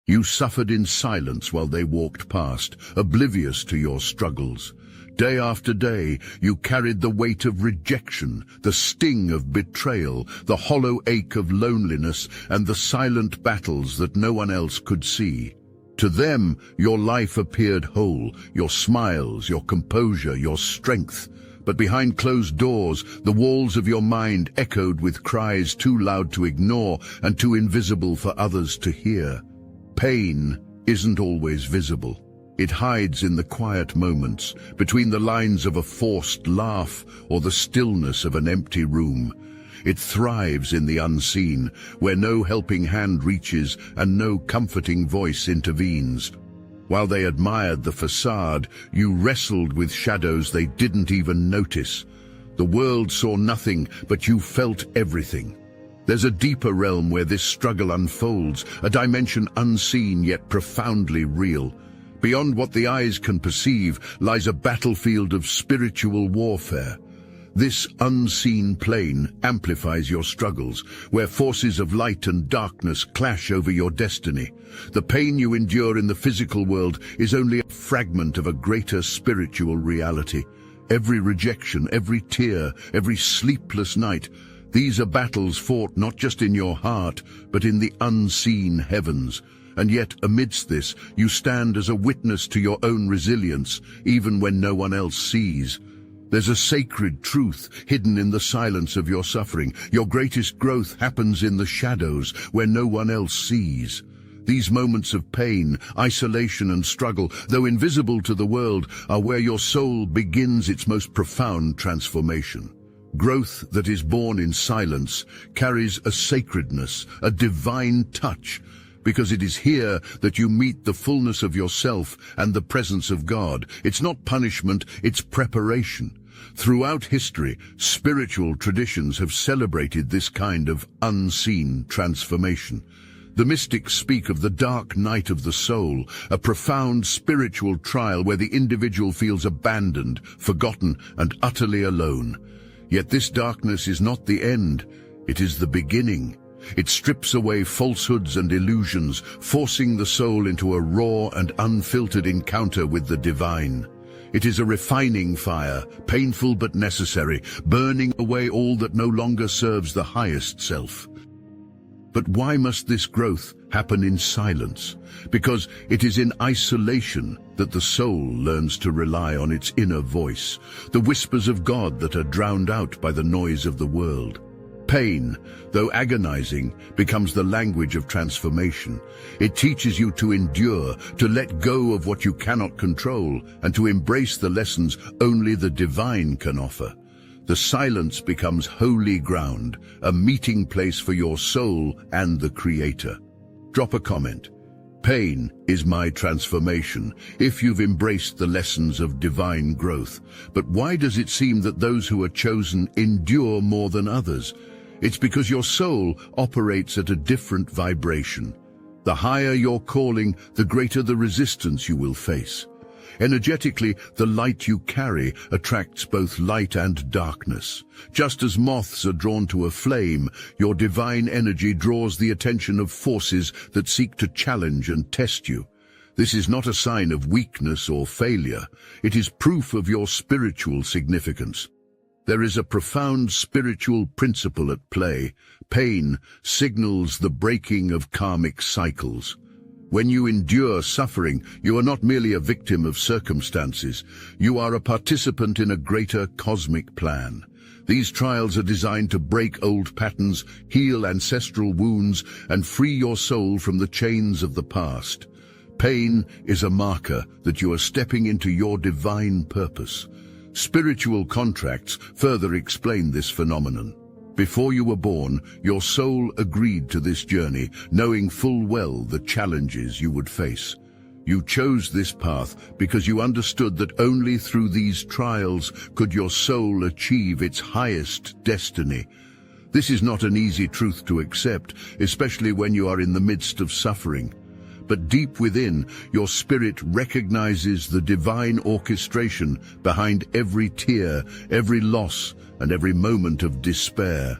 You suffered in silence while they walked past, oblivious to your struggles. Day after day, you carried the weight of rejection, the sting of betrayal, the hollow ache of loneliness, and the silent battles that no one else could see. To them, your life appeared whole, your smiles, your composure, your strength. But behind closed doors, the walls of your mind echoed with cries too loud to ignore and too invisible for others to hear. Pain isn't always visible. It hides in the quiet moments, between the lines of a forced laugh or the stillness of an empty room. It thrives in the unseen, where no helping hand reaches and no comforting voice intervenes. While they admired the facade, you wrestled with shadows they didn't even notice. The world saw nothing, but you felt everything. There's a deeper realm where this struggle unfolds, a dimension unseen yet profoundly real. Beyond what the eyes can perceive lies a battlefield of spiritual warfare. This unseen plane amplifies your struggles, where forces of light and darkness clash over your destiny. The pain you endure in the physical world is only a fragment of a greater spiritual reality. Every rejection, every tear, every sleepless night, these are battles fought not just in your heart, but in the unseen heavens. And yet, amidst this, you stand as a witness to your own resilience, even when no one else sees. There's a sacred truth hidden in the silence of your suffering. Your greatest growth happens in the shadows, where no one else sees. These moments of pain, isolation and struggle, though invisible to the world, are where your soul begins its most profound transformation. Growth that is born in silence carries a sacredness, a divine touch, because it is here that you meet the fullness of yourself and the presence of God. It's not punishment, it's preparation. Throughout history, spiritual traditions have celebrated this kind of unseen transformation. The mystics speak of the dark night of the soul, a profound spiritual trial where the individual feels abandoned, forgotten, and utterly alone. Yet this darkness is not the end, it is the beginning. It strips away falsehoods and illusions, forcing the soul into a raw and unfiltered encounter with the divine. It is a refining fire, painful but necessary, burning away all that no longer serves the highest self. But why must this growth happen in silence? Because it is in isolation that the soul learns to rely on its inner voice, the whispers of God that are drowned out by the noise of the world. Pain, though agonizing, becomes the language of transformation. It teaches you to endure, to let go of what you cannot control, and to embrace the lessons only the divine can offer. The silence becomes holy ground, a meeting place for your soul and the Creator. Drop a comment. Pain is my transformation, if you've embraced the lessons of divine growth. But why does it seem that those who are chosen endure more than others? It's because your soul operates at a different vibration. The higher your calling, the greater the resistance you will face. Energetically, the light you carry attracts both light and darkness. Just as moths are drawn to a flame, your divine energy draws the attention of forces that seek to challenge and test you. This is not a sign of weakness or failure. It is proof of your spiritual significance. There is a profound spiritual principle at play. Pain signals the breaking of karmic cycles. When you endure suffering, you are not merely a victim of circumstances. You are a participant in a greater cosmic plan. These trials are designed to break old patterns, heal ancestral wounds, and free your soul from the chains of the past. Pain is a marker that you are stepping into your divine purpose. Spiritual contracts further explain this phenomenon. Before you were born, your soul agreed to this journey, knowing full well the challenges you would face. You chose this path because you understood that only through these trials could your soul achieve its highest destiny. This is not an easy truth to accept, especially when you are in the midst of suffering. But deep within, your spirit recognizes the divine orchestration behind every tear, every loss, and every moment of despair.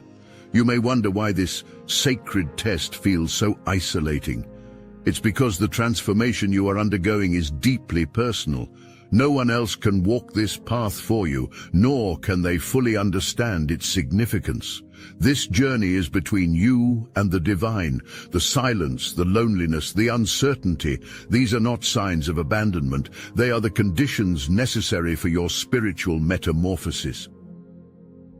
You may wonder why this sacred test feels so isolating. It's because the transformation you are undergoing is deeply personal. No one else can walk this path for you, nor can they fully understand its significance. This journey is between you and the divine. The silence, the loneliness, the uncertainty, these are not signs of abandonment. They are the conditions necessary for your spiritual metamorphosis.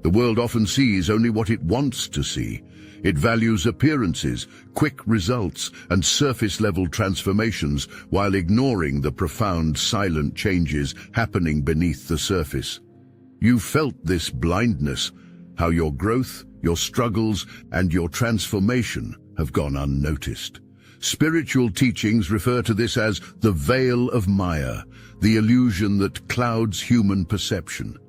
The world often sees only what it wants to see. It values appearances, quick results, and surface-level transformations while ignoring the profound, silent changes happening beneath the surface. You've felt this blindness, how your growth, your struggles, and your transformation have gone unnoticed. Spiritual teachings refer to this as the veil of Maya, the illusion that clouds human perception.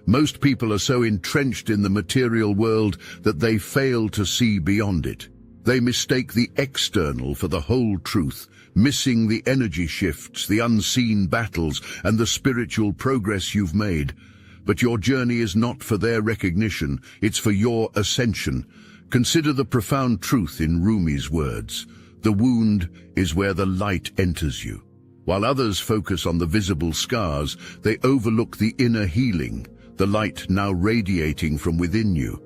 Most people are so entrenched in the material world that they fail to see beyond it. They mistake the external for the whole truth, missing the energy shifts, the unseen battles, and the spiritual progress you've made. But your journey is not for their recognition, it's for your ascension. Consider the profound truth in Rumi's words. The wound is where the light enters you. While others focus on the visible scars, they overlook the inner healing, the light now radiating from within you.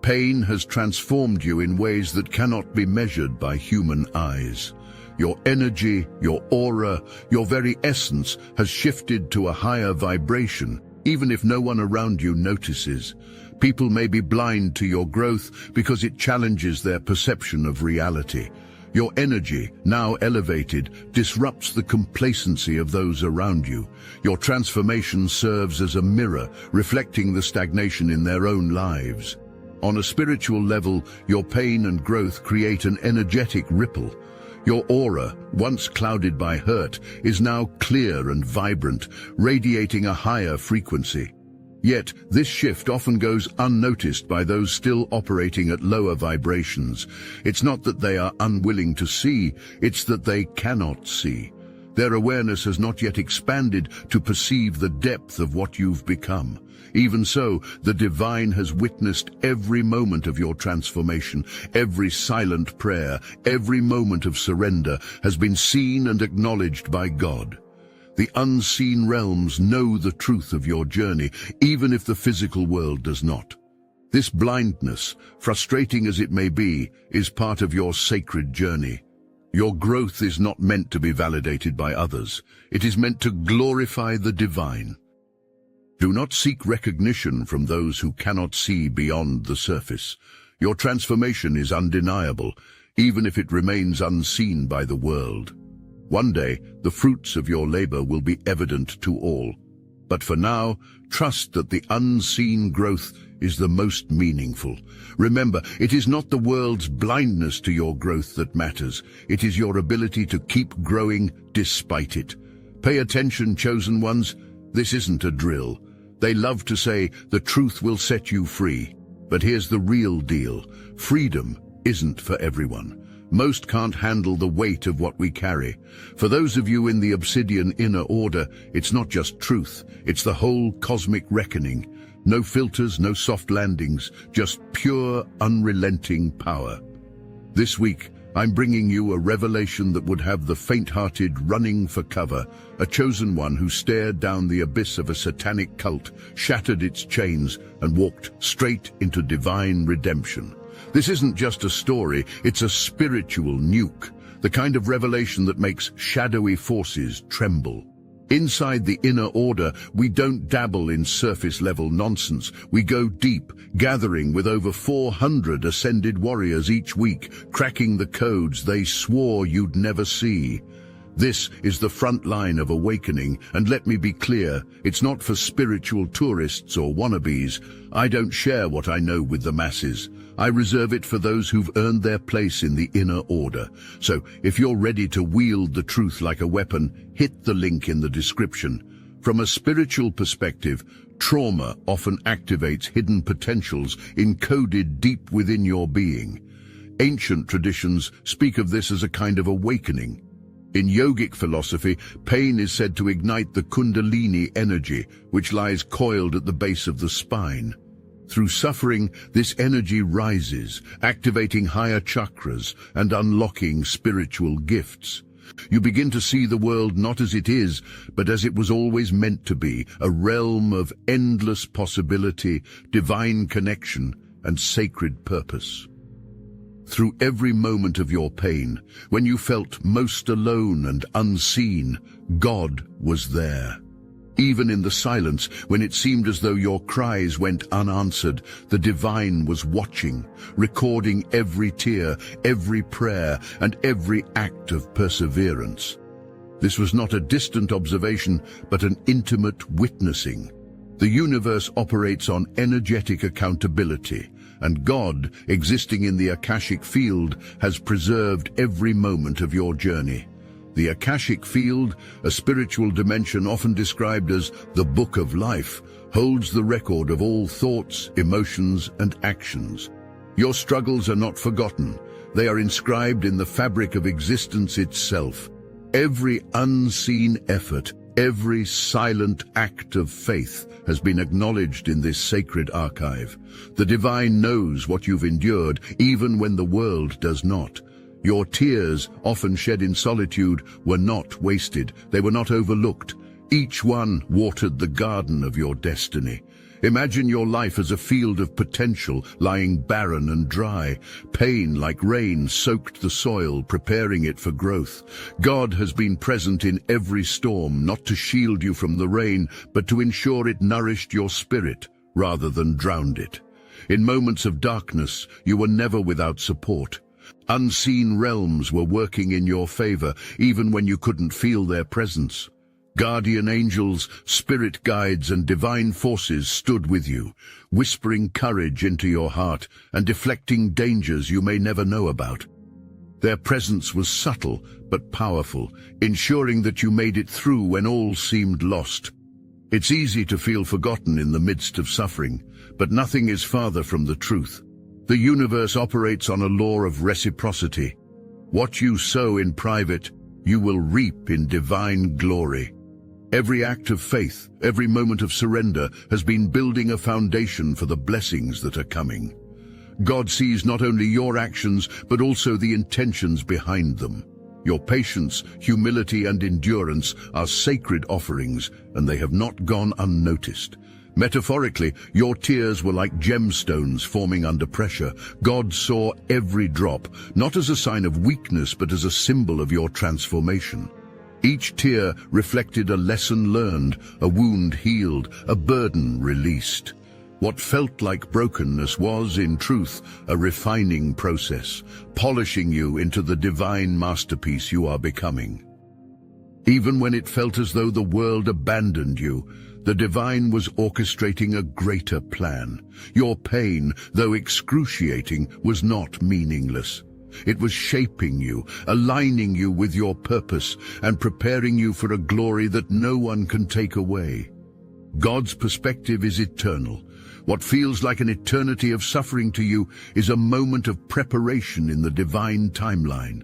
Pain has transformed you in ways that cannot be measured by human eyes. Your energy, your aura, your very essence has shifted to a higher vibration, even if no one around you notices. People may be blind to your growth because it challenges their perception of reality. Your energy, now elevated, disrupts the complacency of those around you. Your transformation serves as a mirror, reflecting the stagnation in their own lives. On a spiritual level, your pain and growth create an energetic ripple. Your aura, once clouded by hurt, is now clear and vibrant, radiating a higher frequency. Yet, this shift often goes unnoticed by those still operating at lower vibrations. It's not that they are unwilling to see, it's that they cannot see. Their awareness has not yet expanded to perceive the depth of what you've become. Even so, the divine has witnessed every moment of your transformation, every silent prayer, every moment of surrender has been seen and acknowledged by God. The unseen realms know the truth of your journey, even if the physical world does not. This blindness, frustrating as it may be, is part of your sacred journey. Your growth is not meant to be validated by others. It is meant to glorify the divine. Do not seek recognition from those who cannot see beyond the surface. Your transformation is undeniable, even if it remains unseen by the world. One day, the fruits of your labor will be evident to all. But for now, trust that the unseen growth is the most meaningful. Remember, it is not the world's blindness to your growth that matters. It is your ability to keep growing despite it. Pay attention, chosen ones. This isn't a drill. They love to say, the truth will set you free. But here's the real deal. Freedom isn't for everyone. Most can't handle the weight of what we carry. For those of you in the Obsidian inner order, it's not just truth, it's the whole cosmic reckoning. No filters, no soft landings, just pure, unrelenting power. This week, I'm bringing you a revelation that would have the faint-hearted running for cover, a chosen one who stared down the abyss of a satanic cult, shattered its chains, and walked straight into divine redemption. This isn't just a story, it's a spiritual nuke, the kind of revelation that makes shadowy forces tremble. Inside the inner order, we don't dabble in surface-level nonsense. We go deep, gathering with over 400 ascended warriors each week, cracking the codes they swore you'd never see. This is the front line of awakening, and let me be clear, it's not for spiritual tourists or wannabes. I don't share what I know with the masses. I reserve it for those who've earned their place in the inner order. So, if you're ready to wield the truth like a weapon, hit the link in the description. From a spiritual perspective, trauma often activates hidden potentials encoded deep within your being. Ancient traditions speak of this as a kind of awakening. In yogic philosophy, pain is said to ignite the kundalini energy, which lies coiled at the base of the spine. Through suffering, this energy rises, activating higher chakras and unlocking spiritual gifts. You begin to see the world not as it is, but as it was always meant to be, a realm of endless possibility, divine connection, and sacred purpose. Through every moment of your pain, when you felt most alone and unseen, God was there. Even in the silence, when it seemed as though your cries went unanswered, the divine was watching, recording every tear, every prayer, and every act of perseverance. This was not a distant observation, but an intimate witnessing. The universe operates on energetic accountability, and God, existing in the Akashic field, has preserved every moment of your journey. The Akashic field, a spiritual dimension often described as the Book of Life, holds the record of all thoughts, emotions, and actions. Your struggles are not forgotten. They are inscribed in the fabric of existence itself. Every unseen effort, every silent act of faith has been acknowledged in this sacred archive. The divine knows what you've endured, even when the world does not. Your tears, often shed in solitude, were not wasted. They were not overlooked. Each one watered the garden of your destiny. Imagine your life as a field of potential, lying barren and dry. Pain, like rain, soaked the soil, preparing it for growth. God has been present in every storm, not to shield you from the rain, but to ensure it nourished your spirit, rather than drowned it. In moments of darkness, you were never without support. Unseen realms were working in your favor, even when you couldn't feel their presence. Guardian angels, spirit guides, and divine forces stood with you, whispering courage into your heart and deflecting dangers you may never know about. Their presence was subtle but powerful, ensuring that you made it through when all seemed lost. It's easy to feel forgotten in the midst of suffering, but nothing is farther from the truth. The universe operates on a law of reciprocity. What you sow in private, you will reap in divine glory. Every act of faith, every moment of surrender has been building a foundation for the blessings that are coming. God sees not only your actions, but also the intentions behind them. Your patience, humility, and endurance are sacred offerings, and they have not gone unnoticed. Metaphorically, your tears were like gemstones forming under pressure. God saw every drop, not as a sign of weakness, but as a symbol of your transformation. Each tear reflected a lesson learned, a wound healed, a burden released. What felt like brokenness was, in truth, a refining process, polishing you into the divine masterpiece you are becoming. Even when it felt as though the world abandoned you, the divine was orchestrating a greater plan. Your pain, though excruciating, was not meaningless. It was shaping you, aligning you with your purpose, and preparing you for a glory that no one can take away. God's perspective is eternal. What feels like an eternity of suffering to you is a moment of preparation in the divine timeline.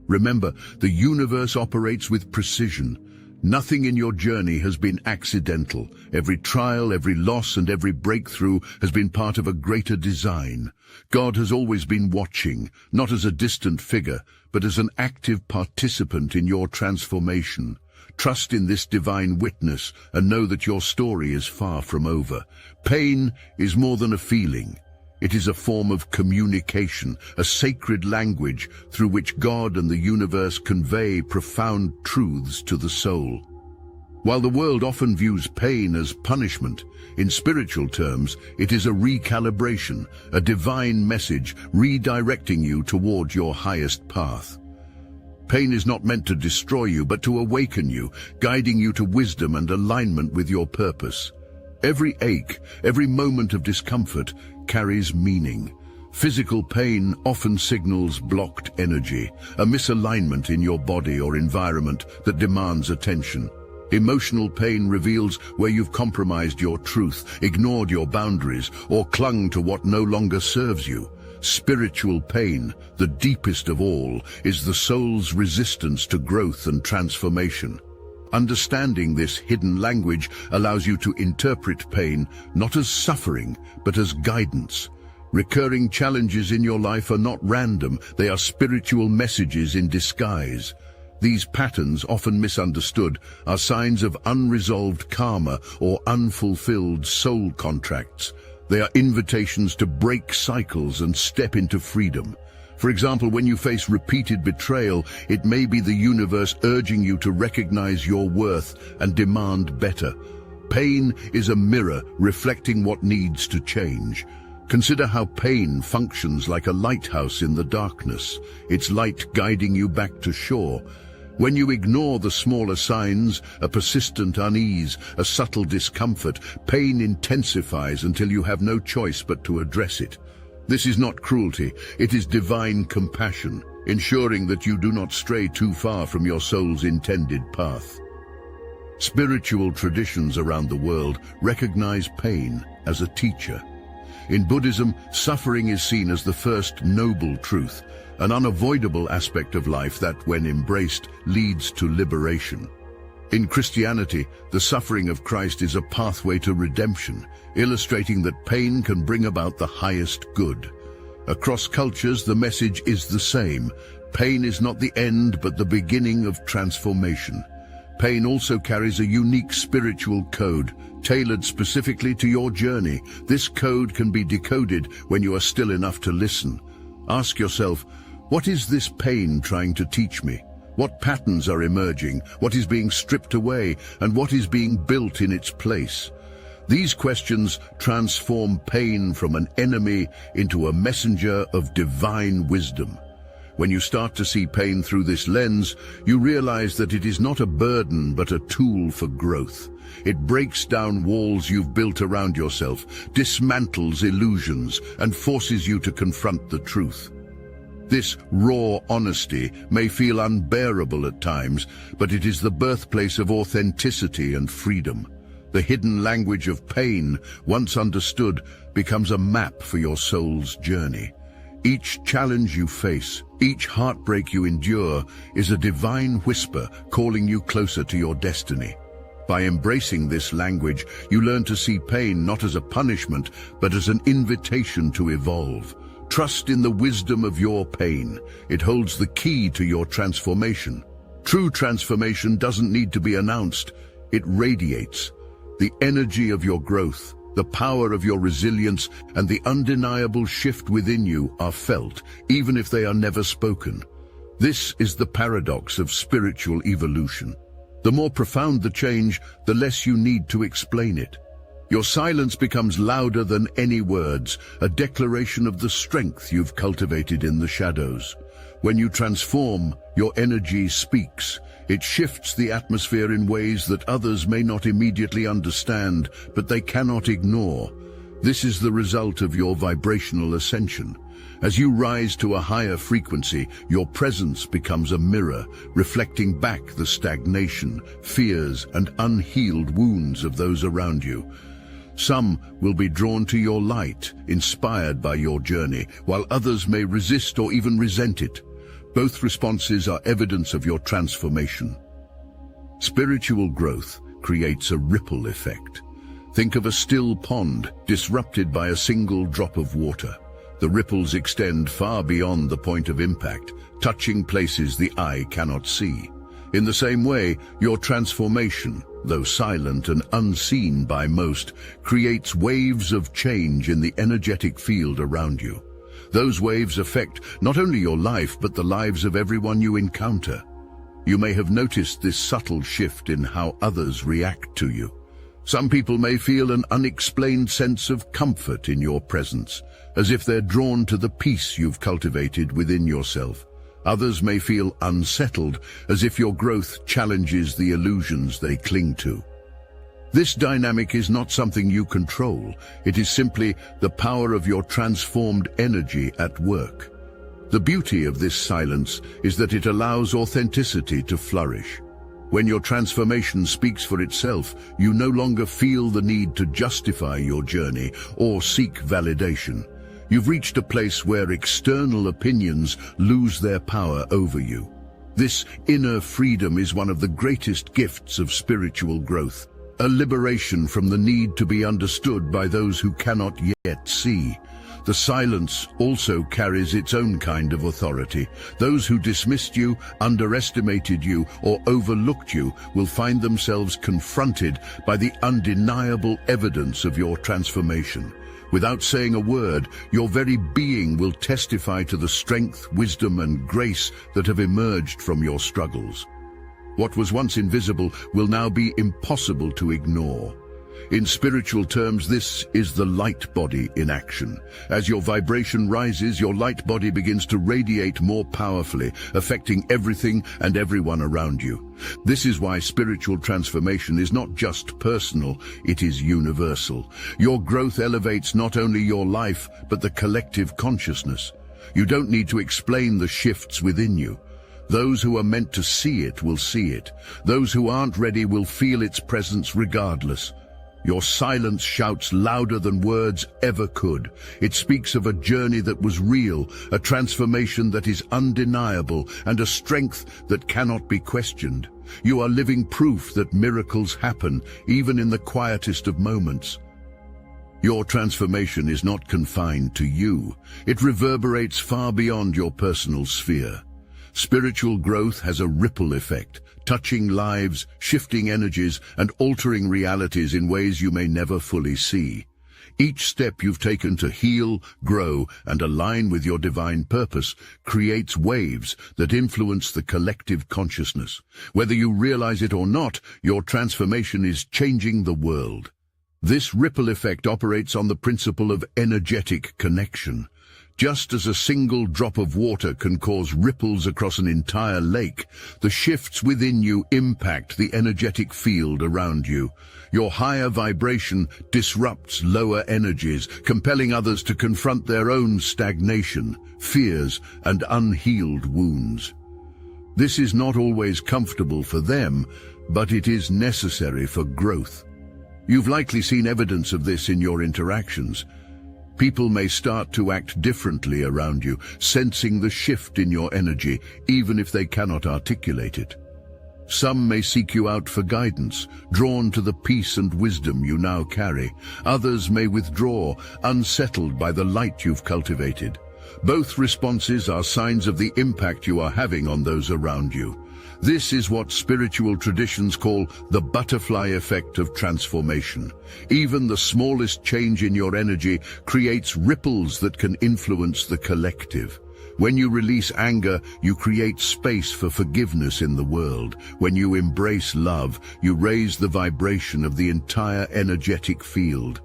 Remember, the universe operates with precision. Nothing in your journey has been accidental. Every trial, every loss, and every breakthrough has been part of a greater design. God has always been watching, not as a distant figure, but as an active participant in your transformation. Trust in this divine witness and know that your story is far from over. Pain is more than a feeling. It is a form of communication, a sacred language through which God and the universe convey profound truths to the soul. While the world often views pain as punishment, in spiritual terms, it is a recalibration, a divine message redirecting you toward your highest path. Pain is not meant to destroy you, but to awaken you, guiding you to wisdom and alignment with your purpose. Every ache, every moment of discomfort carries meaning. Physical pain often signals blocked energy, a misalignment in your body or environment that demands attention. Emotional pain reveals where you've compromised your truth, ignored your boundaries, or clung to what no longer serves you. Spiritual pain, the deepest of all, is the soul's resistance to growth and transformation. Understanding this hidden language allows you to interpret pain not as suffering, but as guidance. Recurring challenges in your life are not random, they are spiritual messages in disguise. These patterns, often misunderstood, are signs of unresolved karma or unfulfilled soul contracts. They are invitations to break cycles and step into freedom. For example, when you face repeated betrayal, it may be the universe urging you to recognize your worth and demand better. Pain is a mirror reflecting what needs to change. Consider how pain functions like a lighthouse in the darkness, its light guiding you back to shore. When you ignore the smaller signs, a persistent unease, a subtle discomfort, pain intensifies until you have no choice but to address it. This is not cruelty, it is divine compassion, ensuring that you do not stray too far from your soul's intended path. Spiritual traditions around the world recognize pain as a teacher. In Buddhism, suffering is seen as the first noble truth, an unavoidable aspect of life that, when embraced, leads to liberation. In Christianity, the suffering of Christ is a pathway to redemption, illustrating that pain can bring about the highest good. Across cultures, the message is the same. Pain is not the end, but the beginning of transformation. Pain also carries a unique spiritual code, tailored specifically to your journey. This code can be decoded when you are still enough to listen. Ask yourself, what is this pain trying to teach me? What patterns are emerging? What is being stripped away? And what is being built in its place? These questions transform pain from an enemy into a messenger of divine wisdom. When you start to see pain through this lens, you realize that it is not a burden but a tool for growth. It breaks down walls you've built around yourself, dismantles illusions, and forces you to confront the truth. This raw honesty may feel unbearable at times, but it is the birthplace of authenticity and freedom. The hidden language of pain, once understood, becomes a map for your soul's journey. Each challenge you face, each heartbreak you endure, is a divine whisper calling you closer to your destiny. By embracing this language, you learn to see pain not as a punishment, but as an invitation to evolve. Trust in the wisdom of your pain. It holds the key to your transformation. True transformation doesn't need to be announced. It radiates. The energy of your growth, the power of your resilience, and the undeniable shift within you are felt, even if they are never spoken. This is the paradox of spiritual evolution. The more profound the change, the less you need to explain it. Your silence becomes louder than any words, a declaration of the strength you've cultivated in the shadows. When you transform, your energy speaks. It shifts the atmosphere in ways that others may not immediately understand, but they cannot ignore. This is the result of your vibrational ascension. As you rise to a higher frequency, your presence becomes a mirror, reflecting back the stagnation, fears, and unhealed wounds of those around you. Some will be drawn to your light, inspired by your journey, while others may resist or even resent it. Both responses are evidence of your transformation. Spiritual growth creates a ripple effect. Think of a still pond disrupted by a single drop of water. The ripples extend far beyond the point of impact, touching places the eye cannot see. In the same way, your transformation, though silent and unseen by most, creates waves of change in the energetic field around you. Those waves affect not only your life, but the lives of everyone you encounter. You may have noticed this subtle shift in how others react to you. Some people may feel an unexplained sense of comfort in your presence, as if they're drawn to the peace you've cultivated within yourself. Others may feel unsettled, as if your growth challenges the illusions they cling to. This dynamic is not something you control. It is simply the power of your transformed energy at work. The beauty of this silence is that it allows authenticity to flourish. When your transformation speaks for itself, you no longer feel the need to justify your journey or seek validation. You've reached a place where external opinions lose their power over you. This inner freedom is one of the greatest gifts of spiritual growth, a liberation from the need to be understood by those who cannot yet see. The silence also carries its own kind of authority. Those who dismissed you, underestimated you, or overlooked you will find themselves confronted by the undeniable evidence of your transformation. Without saying a word, your very being will testify to the strength, wisdom, and grace that have emerged from your struggles. What was once invisible will now be impossible to ignore. In spiritual terms, this is the light body in action. As your vibration rises, your light body begins to radiate more powerfully, affecting everything and everyone around you. This is why spiritual transformation is not just personal, it is universal. Your growth elevates not only your life, but the collective consciousness. You don't need to explain the shifts within you. Those who are meant to see it will see it. Those who aren't ready will feel its presence regardless. Your silence shouts louder than words ever could. It speaks of a journey that was real, a transformation that is undeniable, and a strength that cannot be questioned. You are living proof that miracles happen, even in the quietest of moments. Your transformation is not confined to you. It reverberates far beyond your personal sphere. Spiritual growth has a ripple effect, touching lives, shifting energies, and altering realities in ways you may never fully see. Each step you've taken to heal, grow, and align with your divine purpose creates waves that influence the collective consciousness. Whether you realize it or not, your transformation is changing the world. This ripple effect operates on the principle of energetic connection. Just as a single drop of water can cause ripples across an entire lake, the shifts within you impact the energetic field around you. Your higher vibration disrupts lower energies, compelling others to confront their own stagnation, fears, and unhealed wounds. This is not always comfortable for them, but it is necessary for growth. You've likely seen evidence of this in your interactions. People may start to act differently around you, sensing the shift in your energy, even if they cannot articulate it. Some may seek you out for guidance, drawn to the peace and wisdom you now carry. Others may withdraw, unsettled by the light you've cultivated. Both responses are signs of the impact you are having on those around you. This is what spiritual traditions call the butterfly effect of transformation. Even the smallest change in your energy creates ripples that can influence the collective. When you release anger, you create space for forgiveness in the world. When you embrace love, you raise the vibration of the entire energetic field.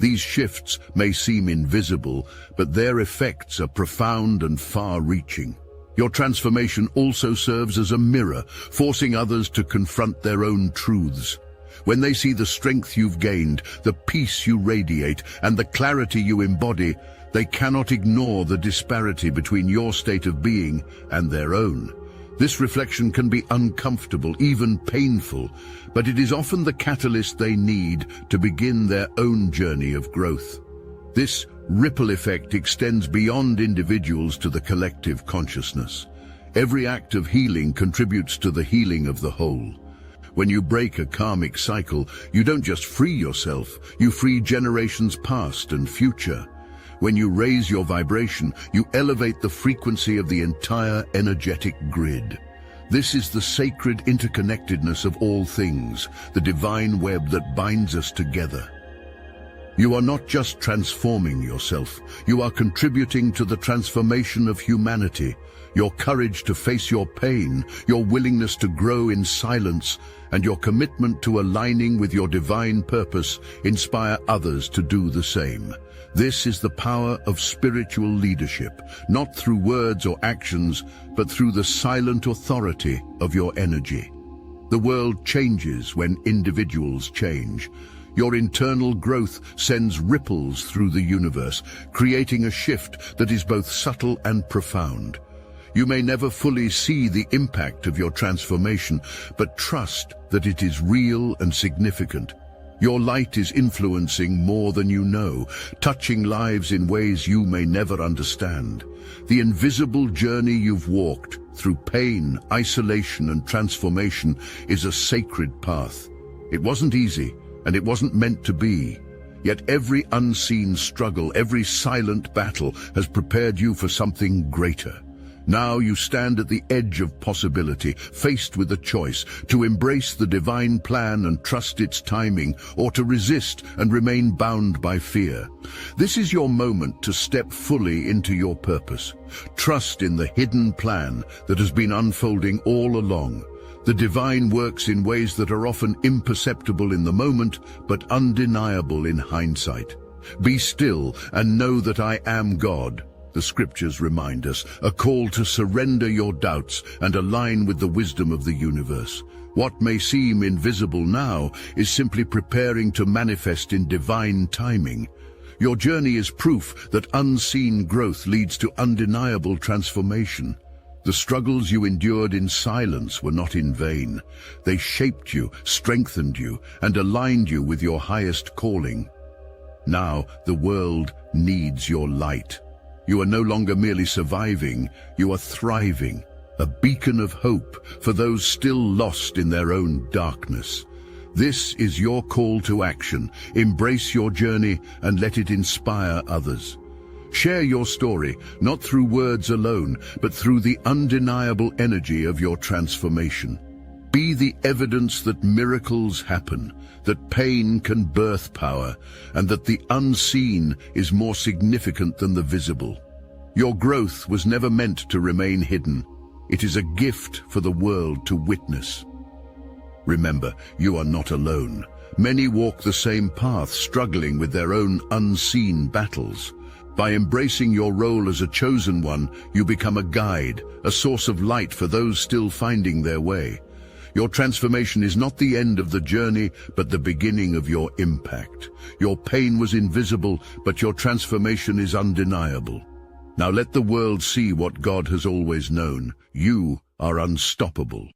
These shifts may seem invisible, but their effects are profound and far-reaching. Your transformation also serves as a mirror, forcing others to confront their own truths. When they see the strength you've gained, the peace you radiate, and the clarity you embody, they cannot ignore the disparity between your state of being and their own. This reflection can be uncomfortable, even painful, but it is often the catalyst they need to begin their own journey of growth. This ripple effect extends beyond individuals to the collective consciousness. Every act of healing contributes to the healing of the whole. When you break a karmic cycle, you don't just free yourself, you free generations past and future. When you raise your vibration, you elevate the frequency of the entire energetic grid. This is the sacred interconnectedness of all things, the divine web that binds us together. You are not just transforming yourself, you are contributing to the transformation of humanity. Your courage to face your pain, your willingness to grow in silence, and your commitment to aligning with your divine purpose inspire others to do the same. This is the power of spiritual leadership, not through words or actions, but through the silent authority of your energy. The world changes when individuals change. Your internal growth sends ripples through the universe, creating a shift that is both subtle and profound. You may never fully see the impact of your transformation, but trust that it is real and significant. Your light is influencing more than you know, touching lives in ways you may never understand. The invisible journey you've walked through pain, isolation, and transformation is a sacred path. It wasn't easy, and it wasn't meant to be. Yet every unseen struggle, every silent battle has prepared you for something greater. Now you stand at the edge of possibility, faced with a choice: to embrace the divine plan and trust its timing, or to resist and remain bound by fear. This is your moment to step fully into your purpose. Trust in the hidden plan that has been unfolding all along. The divine works in ways that are often imperceptible in the moment, but undeniable in hindsight. Be still and know that I am God. The scriptures remind us, a call to surrender your doubts and align with the wisdom of the universe. What may seem invisible now is simply preparing to manifest in divine timing. Your journey is proof that unseen growth leads to undeniable transformation. The struggles you endured in silence were not in vain. They shaped you, strengthened you, and aligned you with your highest calling. Now the world needs your light. You are no longer merely surviving, you are thriving, a beacon of hope for those still lost in their own darkness. This is your call to action. Embrace your journey and let it inspire others. Share your story, not through words alone, but through the undeniable energy of your transformation. Be the evidence that miracles happen, that pain can birth power, and that the unseen is more significant than the visible. Your growth was never meant to remain hidden. It is a gift for the world to witness. Remember, you are not alone. Many walk the same path, struggling with their own unseen battles. By embracing your role as a chosen one, you become a guide, a source of light for those still finding their way. Your transformation is not the end of the journey, but the beginning of your impact. Your pain was invisible, but your transformation is undeniable. Now let the world see what God has always known. You are unstoppable.